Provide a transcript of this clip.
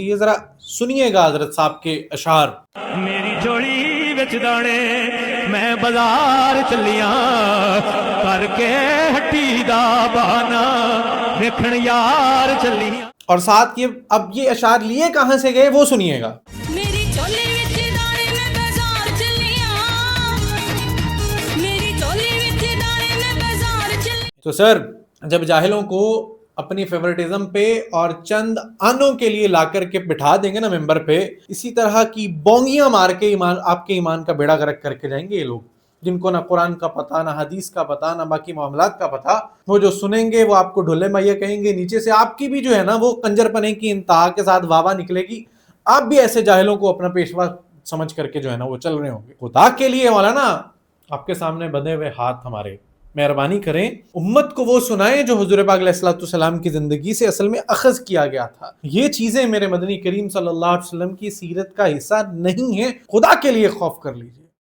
یہ ذرا سنیے گا حضرت صاحب کے اشعار. میری جوڑی وچ دانے میں بازار چلیاں کر کے ہٹی دا بہانا ویکھن یار چلیاں. اور ساتھ یہ اب یہ اشعار لیے کہاں سے گئے وہ سنیے گا. میری چولی وچ دانے میں بازار چلیاں میری چولی وچ دانے میں بازار چلیاں. تو سر جب جاہلوں کو اپنی فیورٹزم پہ اور چند آنوں کے لیے لا کر کے بٹھا دیں گے نا ممبر پہ، اسی طرح کی بونگیاں مار کے آپ کے ایمان کا بیڑا غرق کر کے جائیں گے یہ لوگ، جن کو نہ قرآن کا پتہ، نہ حدیث کا پتہ، نہ باقی معاملات کا پتہ. وہ جو سنیں گے وہ آپ کو ڈھولے میا کہیں گے، نیچے سے آپ کی بھی جو ہے نا وہ کنجر پنے کی انتہا کے ساتھ واہ نکلے گی. آپ بھی ایسے جاہلوں کو اپنا پیشوا سمجھ کر کے جو ہے نا وہ چل رہے ہوں گے. خدا کے لیے مولانا آپ کے سامنے بندھے ہوئے ہاتھ ہمارے، مہربانی کریں امت کو وہ سنائیں جو حضور پاک علیہ الصلوۃ والسلام کی زندگی سے اصل میں اخذ کیا گیا تھا. یہ چیزیں میرے مدنی کریم صلی اللہ علیہ وسلم کی سیرت کا حصہ نہیں ہیں. خدا کے لیے خوف کر لیجئے.